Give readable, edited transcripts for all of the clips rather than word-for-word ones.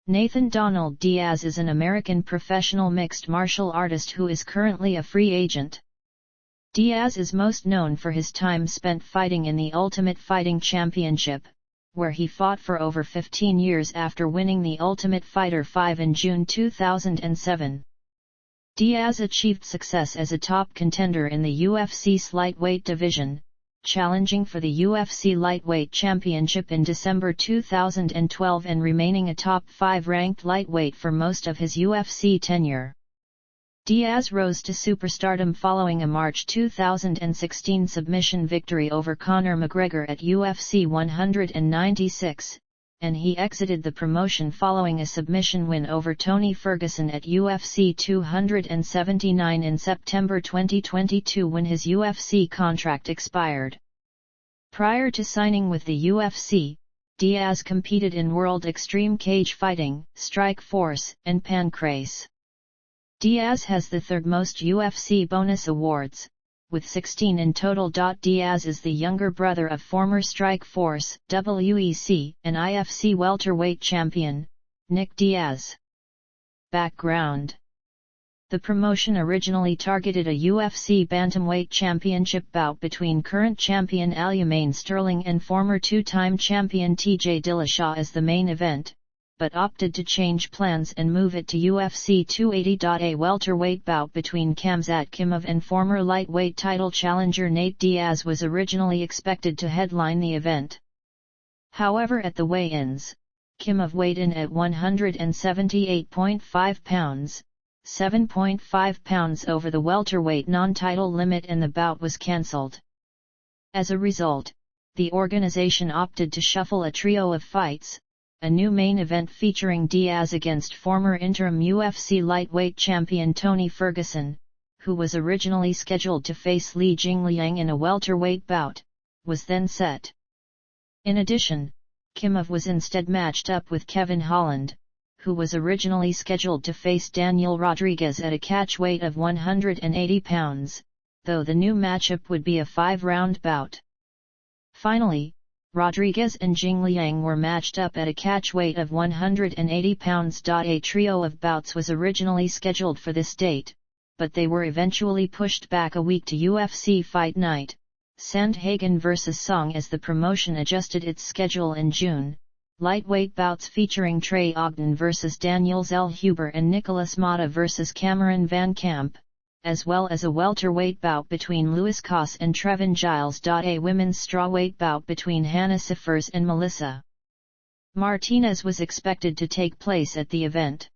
Donald Diaz is an American professional mixed martial artist who is currently a free agent. Diaz is most known for his time spent fighting in the Ultimate Fighting Championship, where he fought for over 15 years after winning the Ultimate Fighter 5 in June 2007. Diaz achieved success as a top contender in the UFC's lightweight division, challenging for the UFC Lightweight Championship in December 2012 and remaining a top 5 ranked lightweight for most of his UFC tenure. Diaz rose to superstardom following a March 2016 submission victory over Conor McGregor at UFC 196, and he exited the promotion following a submission win over Tony Ferguson at UFC 279 in September 2022 when his UFC contract expired. Prior to signing with the UFC, Diaz competed in World Extreme Cage Fighting, Strikeforce, and Pancrase. Diaz has the third most UFC bonus awards, with 16 in total. Diaz is the younger brother of former Strikeforce, WEC, and IFC welterweight champion, Nick Diaz. Background: the promotion originally targeted a UFC bantamweight championship bout between current champion Aljamain Sterling and former two-time champion TJ Dillashaw as the main event, but opted to change plans and move it to UFC 280. A welterweight bout between Khamzat Chimaev and former lightweight title challenger Nate Diaz was originally expected to headline the event. However, at the weigh-ins, Chimaev weighed in at 178.5 pounds, 7.5 pounds over the welterweight non-title limit, and the bout was cancelled. As a result, the organization opted to shuffle a trio of fights, a new main event featuring Diaz against former interim UFC lightweight champion Tony Ferguson, who was originally scheduled to face Li Jingliang in a welterweight bout, was then set. In addition, Chimaev was instead matched up with Kevin Holland, who was originally scheduled to face Daniel Rodriguez at a catchweight of 180 pounds, though the new matchup would be a 5-round bout. Finally, Rodriguez and Jingliang were matched up at a catchweight of 180 pounds. A trio of bouts was originally scheduled for this date, but they were eventually pushed back a week to UFC Fight Night, Sandhagen vs Song, as the promotion adjusted its schedule in June. Lightweight bouts featuring Trey Ogden vs Daniel Zellhuber and Nicholas Mata vs Cameron Van Camp, as well as a welterweight bout between Louis Koss and Trevin Giles. A women's strawweight bout between Hannah Cifers and Melissa Martinez was expected to take place at the event.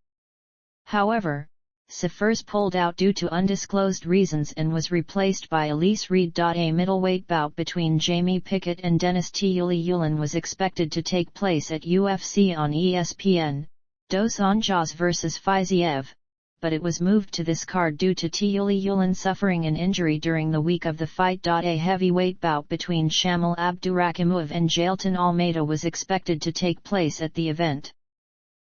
However, Cifers pulled out due to undisclosed reasons and was replaced by Elise Reed. A middleweight bout between Jamie Pickett and Dennis Tiuliulin was expected to take place at UFC on ESPN, Dos Anjos vs Fiziev, but it was moved to this card due to Tiuliulin suffering an injury during the week of the fight. A heavyweight bout between Shamil Abdurakhimov and Jailton Almeida was expected to take place at the event.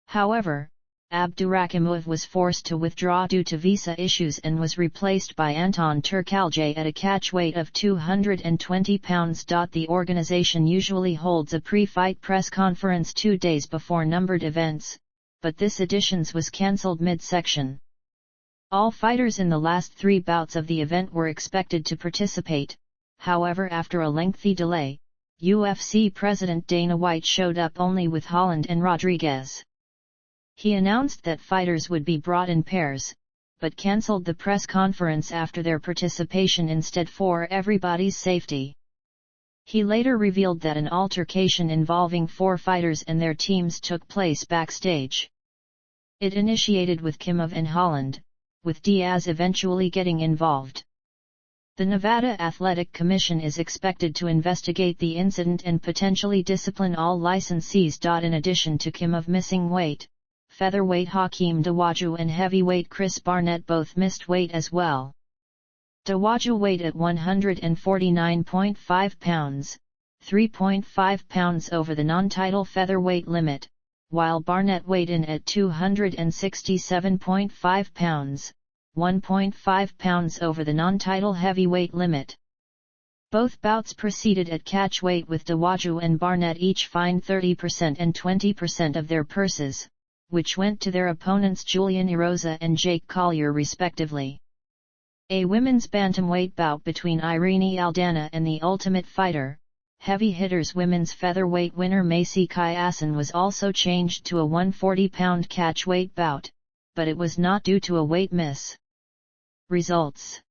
However, Abdurakhimov was forced to withdraw due to visa issues and was replaced by Anton Turkalj at a catchweight of 220 pounds. The organization usually holds a pre-fight press conference 2 days before numbered events, but this edition was cancelled mid-section. All fighters in the last 3 bouts of the event were expected to participate. However, after a lengthy delay, UFC President Dana White showed up only with Holland and Rodriguez. He announced that fighters would be brought in pairs, but cancelled the press conference after their participation instead for everybody's safety. He later revealed that an altercation involving 4 fighters and their teams took place backstage. It initiated with Chimaev and Holland, with Diaz eventually getting involved. The Nevada Athletic Commission is expected to investigate the incident and potentially discipline all licensees. In addition to Chimaev missing weight, featherweight Hakeem Dawodu and heavyweight Chris Barnett both missed weight as well. Dawodu weighed at 149.5 pounds, 3.5 pounds over the non-title featherweight limit, while Barnett weighed in at 267.5 pounds, 1.5 pounds over the non-title heavyweight limit. Both bouts proceeded at catchweight with Dawodu and Barnett each fined 30% and 20% of their purses, which went to their opponents Julian Erosa and Jake Collier respectively. A women's bantamweight bout between Irene Aldana and The Ultimate Fighter, heavy hitters women's featherweight winner Macy Chiasson was also changed to a 140-pound catchweight bout, but it was not due to a weight miss. Results.